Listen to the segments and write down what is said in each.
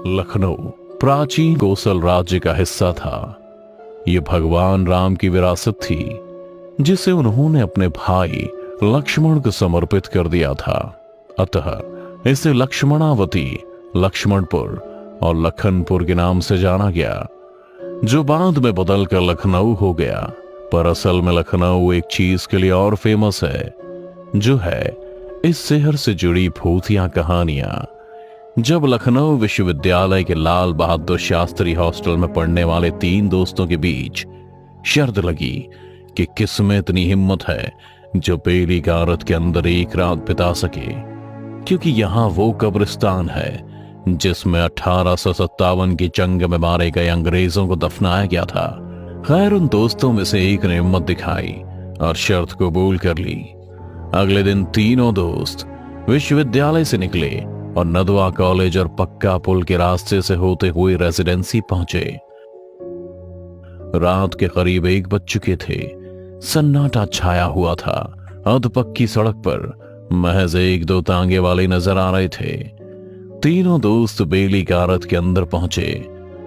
लखनऊ प्राचीन कोसल राज्य का हिस्सा था। यह भगवान राम की विरासत थी, जिसे उन्होंने अपने भाई लक्ष्मण को समर्पित कर दिया था। अतः इसे लक्ष्मणावती, लक्ष्मणपुर और लखनपुर के नाम से जाना गया, जो बाद में बदलकर लखनऊ हो गया। पर असल में लखनऊ एक चीज के लिए और फेमस है, जो है इस शहर से जुड़ी भूतिया कहानियां। जब लखनऊ विश्वविद्यालय के लाल बहादुर शास्त्री हॉस्टल में पढ़ने वाले 3 दोस्तों के बीच शर्त लगी कि किसमें इतनी हिम्मत है जो बेली गारत के अंदर एक रात बिता सके, क्योंकि यहां वो कब्रिस्तान है जिसमें 1857 की जंग में मारे गए अंग्रेजों को दफनाया गया था। खैर, उन दोस्तों में से एक ने हिम्मत दिखाई और शर्त कबूल कर ली। अगले दिन तीनों दोस्त विश्वविद्यालय से निकले और नदवा कॉलेज और पक्का पुल के रास्ते से होते हुए रेजिडेंसी पहुंचे। रात के करीब 1 बज चुके थे। सन्नाटा छाया हुआ था। अधपक्की सड़क पर महज 1-2 तांगे वाले नजर आ रहे थे। तीनों दोस्त बेली गारत के अंदर पहुंचे।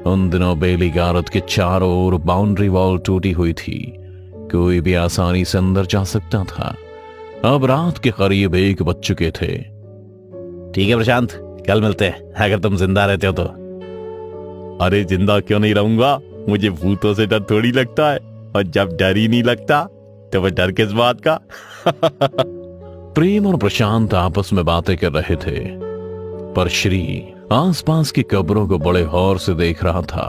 उन दिनों बेली गारत के चारों ओर बाउंड्री वॉल टूटी हुई थी, कोई भी आसानी से अंदर जा सकता था। अब रात के करीब 1 बज चुके थे। ठीक है प्रशांत, कल मिलते हैं, अगर तुम जिंदा रहते हो तो। अरे जिंदा क्यों नहीं रहूंगा, मुझे भूतों से डर थोड़ी लगता है, और जब डर ही नहीं लगता तो वह डर किस बात का। प्रेम और प्रशांत आपस में बातें कर रहे थे, पर श्री आसपास की कब्रों को बड़े गौर से देख रहा था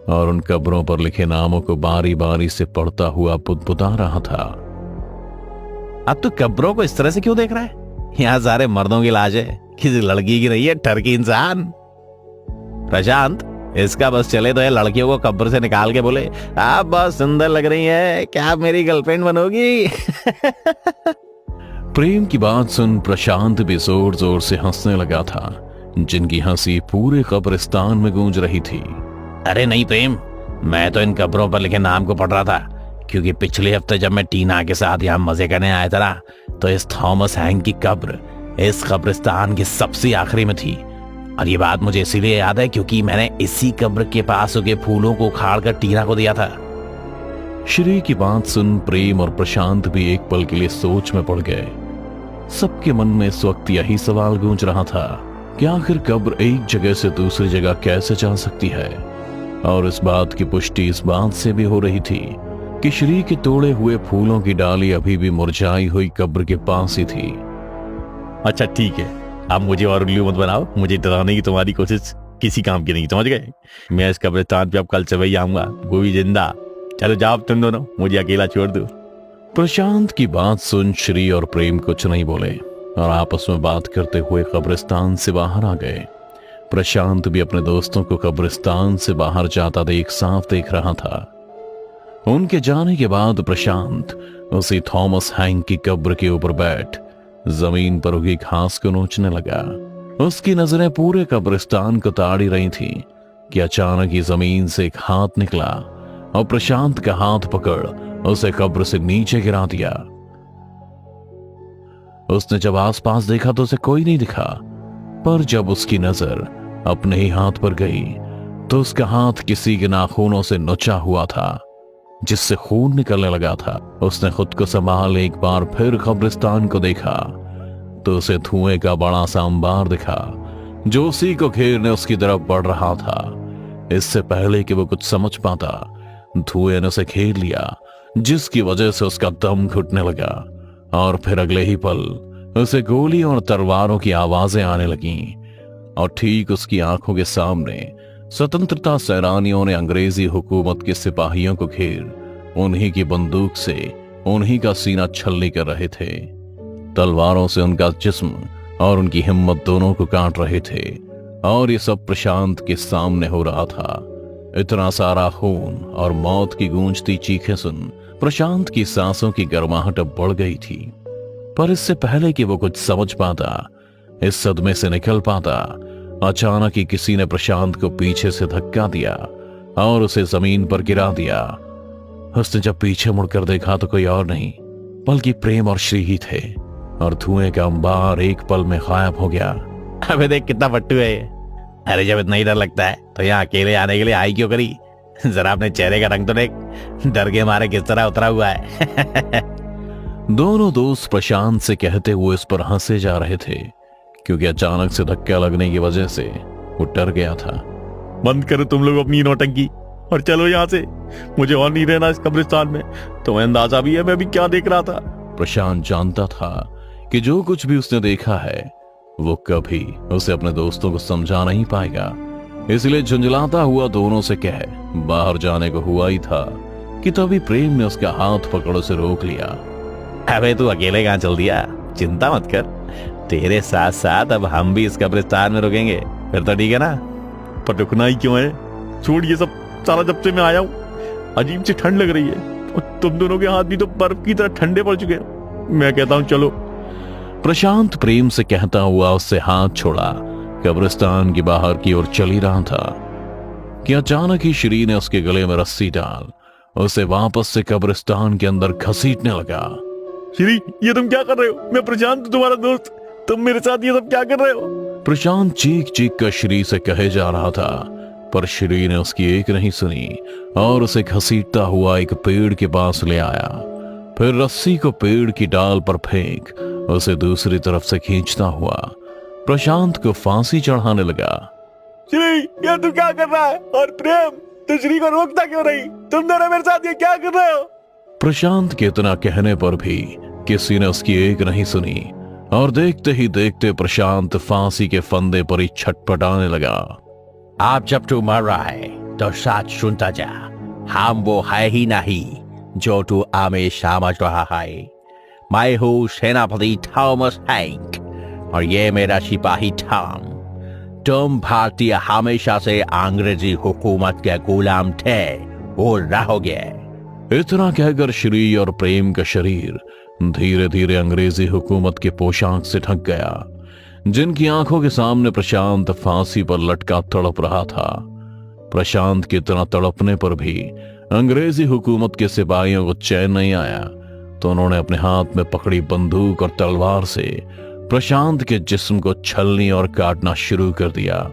और उन कब्रों पर लिखे नामों को बारी बारी से पढ़ता हुआ बुदबुदा रहा था। अब तो कब्रों को इस तरह से क्यों देख रहा है? यहाँ सारे मर्दों की लाश है, किसी लड़की की नहीं है, ठरकी इंसान। प्रशांत, इसका बस चले तो ये लड़कियों को कब्र से निकाल के बोले, आप बहुत सुंदर लग रही हैं, क्या आप मेरी गर्लफ्रेंड बनोगी? प्रेम की बात सुन प्रशांत भी जोर जोर से हंसने लगा था, जिनकी हंसी पूरे कब्रिस्तान में गूंज रही थी। अरे नहीं प्रेम, मैं तो इन कब्रों पर लिखे नाम को पढ़ रहा था, क्योंकि पिछले हफ्ते जब मैं टीना के साथ यहाँ मजे करने आया था ना, तो इस थॉमस हैंक की कब्र इस कब्रिस्तान की सबसे आखिरी में थी। और ये बात मुझे इसीलिए याद है क्योंकि मैंने इसी कब्र के पास उगे फूलों को उखाड़ कर टीना को दिया था। श्री की बात सुन प्रेम और प्रशांत भी एक पल के लिए सोच में पड़ गए। सबके मन में इस वक्त यही सवाल गूंज रहा था कि आखिर कब्र एक जगह से दूसरी जगह कैसे जा सकती है। और इस बात की पुष्टि इस बात से भी हो रही थी कि श्री के तोड़े हुए फूलों की डाली अभी भी मुरझाई हुई कब्र के पास ही थी। अच्छा ठीक है, अब मुझे और उल्लू मत बनाओ, मुझे डराने की तुम्हारी कोशिश किसी काम की नहीं, समझ गए? मैं इस कब्रिस्तान पे अब कल से वही आऊंगा, वो भी जिंदा। चलो जाओ तुम दोनों, मुझे अकेला छोड़ दो। प्रशांत की बात सुन श्री और प्रेम कुछ नहीं बोले और आपस में बात करते हुए कब्रिस्तान से बाहर आ गए। प्रशांत भी अपने दोस्तों को कब्रिस्तान से बाहर जाता देख साफ देख रहा था। उनके जाने के बाद प्रशांत उसी थॉमस हैंक की कब्र के ऊपर बैठ जमीन पर उगी घास को नोचने लगा। उसकी नजरें पूरे कब्रिस्तान को ताड़ी रही थी कि अचानक ही जमीन से एक हाथ निकला और प्रशांत का हाथ पकड़ उसे कब्र से नीचे गिरा दिया। उसने जब आसपास देखा तो उसे कोई नहीं दिखा, पर जब उसकी नजर अपने ही हाथ पर गई तो उसका हाथ किसी के नाखूनों से नोचा हुआ था, जिससे खून निकलने लगा था। उसने खुद को संभाल एक बार फिर कब्रिस्तान को देखा तो उसे धुएं का बड़ा सा अंबार दिखा, जो उसी को घेरने उसकी तरफ बढ़ रहा था। इससे पहले कि वो कुछ समझ पाता, धुएं ने उसे घेर लिया, जिसकी वजह से उसका दम घुटने लगा और फिर अगले ही पल उसे गोलियों और तलवारों की आवाजें आने लगीं और ठीक उसकी आंखों के सामने स्वतंत्रता सेनानियों ने अंग्रेजी हुकूमत के सिपाहियों को घेर उन्हीं की बंदूक से उन्हीं का सीना छलनी कर रहे थे। तलवारों से उनका जिस्म और उनकी हिम्मत दोनों को काट रहे थे और ये सब प्रशांत के सामने हो रहा था। इतना सारा खून और मौत की गूंजती चीखें सुन प्रशांत की सांसों की गर्माहट अब बढ़ गई थी। पर इससे पहले कि वो कुछ समझ पाता, इस सदमे से निकल पाता, अचानक ही किसी ने प्रशांत को पीछे से धक्का दिया और उसे जमीन पर गिरा दिया। उसने जब पीछे मुड़कर देखा तो कोई और नहीं बल्कि प्रेम और श्री ही थे और धुएं का अंबार एक पल में गायब हो गया। अबे देख कितना फट्टू है ये, अरे जब इतना ही डर लगता है तो यहाँ अकेले आने के लिए आई क्यों करी? जरा अपने चेहरे का रंग तो देख, डर के मारे किस तरह उतरा हुआ है। दोनों दोस्त प्रशांत से कहते हुए इस पर हंसे जा रहे थे, क्योंकि अचानक से धक्का लगने की वजह से वो डर गया था। बंद करो तुम लोग अपनी नौटंकी और चलो यहाँ से, मुझे और नहीं रहना इस कब्रिस्तान में। तुम्हें अंदाजा भी है मैं अभी क्या देख रहा था? प्रशांत जानता था कि जो कुछ भी उसने देखा है वो कभी उसे अपने दोस्तों को समझा नहीं पाएगा, इसलिए झुंझलाता हुआ दोनों से कह बाहर जाने को हुआ ही था कि तभी प्रेम ने उसका हाथ पकड़ उसे रोक लिया। अबे तू अकेले कहाँ चल दिया? चिंता मत कर, तेरे साथ साथ अब हम भी इस कब्रिस्तान में रुकेंगे, फिर तो ठीक है ना? पर रुकना ही क्यों है? छोड़ ये सब सारा, जब से मैं आया हूँ अजीब सी ठंड लग रही है और तुम दोनों के हाथ भी तो बर्फ की तरह ठंडे पड़ चुके हैं। मैं कहता हूँ चलो। प्रशांत प्रेम से कहता हुआ उससे हाथ छोड़ा कब्रिस्तान की बाहर की ओर चल ही रहा था कि अचानक ही श्री ने उसके गले में रस्सी डाल उसे वापस से कब्रिस्तान के अंदर घसीटने लगा। श्री, ये तुम क्या कर रहे हो? मैं प्रशांत, तुम्हारा दोस्त, तुम मेरे साथ ये सब क्या कर रहे हो? प्रशांत चीख चीख कर श्री से कहे जा रहा था, पर श्री ने उसकी एक नहीं सुनी और उसे घसीटता हुआ एक पेड़ के पास ले आया। फिर रस्सी को पेड़ की डाल पर फेंक उसे दूसरी तरफ से खींचता हुआ प्रशांत को फांसी चढ़ाने लगा। श्री, ये तू क्या कर रहा है? और प्रेम, तू श्री को रोकता क्यों नहीं? तुम दोनों मेरे साथ ये क्या कर रहे हो? प्रशांत के इतना कहने पर भी किसी ने उसकी एक नहीं सुनी और देखते ही देखते प्रशांत फांसी के फंदे पर ही छटपटाने लगा। आप जब तू मर रहा है तो सच सुनता जा, हम वो है ही नहीं जो तू हमेशा समझ रहा है। मैं हूँ सेनापति थॉमस हैंक और ये मेरा सिपाही टॉम। तुम भारतीय हमेशा से अंग्रेजी हुकूमत के गुलाम थे और रहोगे। इतना कहकर श्री और प्रेम का शरीर धीरे धीरे अंग्रेजी हुकूमत के पोशाक से ढक गया, जिनकी आंखों के सामने प्रशांत फांसी पर लटका तड़प रहा था। प्रशांत के इतना तड़पने पर भी अंग्रेजी हुकूमत के सिपाहियों को चैन नहीं आया, तो उन्होंने अपने हाथ में पकड़ी बंदूक और तलवार से प्रशांत के जिस्म को छलनी और काटना शुरू कर दिया,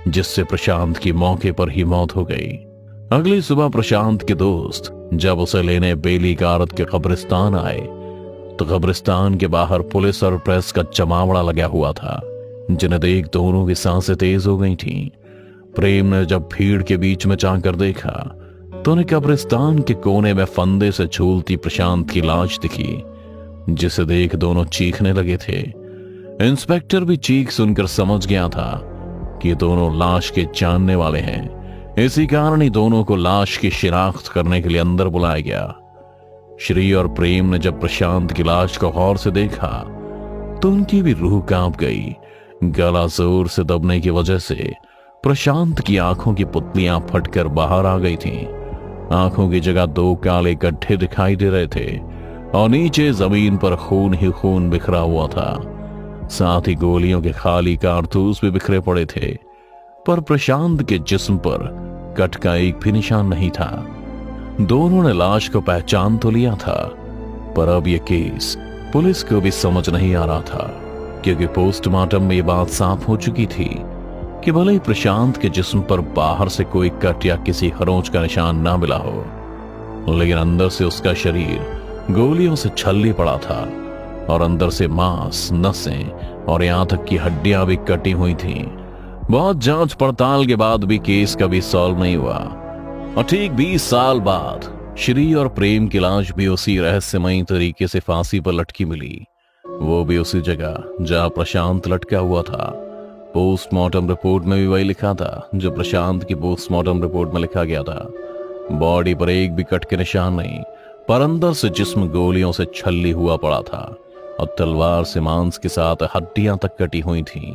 जिससे प्रशांत की मौके पर ही मौत हो गई। अगली सुबह प्रशांत के दोस्त जब उसे लेने बेली गारत के कब्रिस्तान आए तो कब्रिस्तान के बाहर पुलिस और प्रेस का जमावड़ा लगा हुआ था, जिन्हें देख दोनों की सांसें तेज हो गई थीं। प्रेम ने जब भीड़ के बीच में झांककर देखा तो उन्हें कब्रिस्तान के कोने में फंदे से झूलती प्रशांत की लाश दिखी, जिसे देख दोनों चीखने लगे थे। इंस्पेक्टर भी चीख सुनकर समझ गया था कि दोनों लाश के जानने वाले हैं, इसी कारण ही दोनों को लाश की शिनाख्त करने के लिए अंदर बुलाया गया। श्री और प्रेम ने जब प्रशांत की लाश को गौर से देखा तो उनकी भी रूह कांप गई। गला जोर से दबने की वजह से प्रशांत की आंखों की पुतलियां फटकर बाहर आ गई थीं। आंखों की जगह दो काले गड्ढे दिखाई दे रहे थे और नीचे जमीन पर खून ही खून बिखरा हुआ था। साथ ही गोलियों के खाली कारतूस भी बिखरे पड़े थे, पर प्रशांत के जिस्म पर कट का एक भी निशान नहीं था। दोनों ने लाश को पहचान तो लिया था, पर अब यह केस पुलिस को भी समझ नहीं आ रहा था, क्योंकि पोस्टमार्टम में यह बात साफ हो चुकी थी कि भले ही प्रशांत के जिस्म पर बाहर से कोई कट या किसी खरोंच का निशान ना मिला हो, लेकिन अंदर से उसका शरीर गोलियों से छल्ली पड़ा था और अंदर से मांस, नसें और यहां तक कि हड्डियां भी कटी हुई थीं। बहुत जांच पड़ताल के बाद भी केस कभी सॉल्व नहीं हुआ और ठीक 20 साल बाद श्री और प्रेम की लाश भी उसी रहस्यमयी तरीके से फांसी पर लटकी मिली, वो भी उसी जगह जहां प्रशांत लटका हुआ था। पोस्टमार्टम रिपोर्ट में भी वही लिखा था जो प्रशांत की पोस्टमार्टम रिपोर्ट में लिखा गया था। बॉडी पर एक भी कट के निशान नहीं, पर अंदर से जिस्म गोलियों से छल्ली हुआ पड़ा था और तलवार से मांस के साथ हड्डियां तक कटी हुई थीं।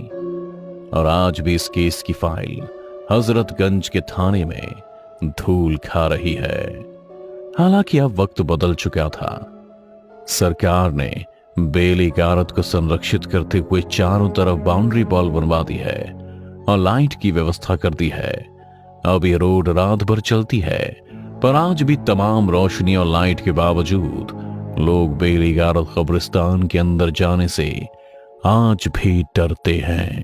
और आज भी इस केस की फाइल हजरतगंज के थाने में धूल खा रही है। हालांकि अब वक्त बदल चुका था। सरकार ने बेली गारत को संरक्षित करते हुए चारों तरफ बाउंड्री वॉल बनवा दी है और लाइट की व्यवस्था कर दी है। अब ये रोड रात भर चलती है, पर आज भी तमाम रोशनी और लाइट के बावजूद लोग बेली गारत कब्रिस्तान के अंदर जाने से आज भी डरते हैं।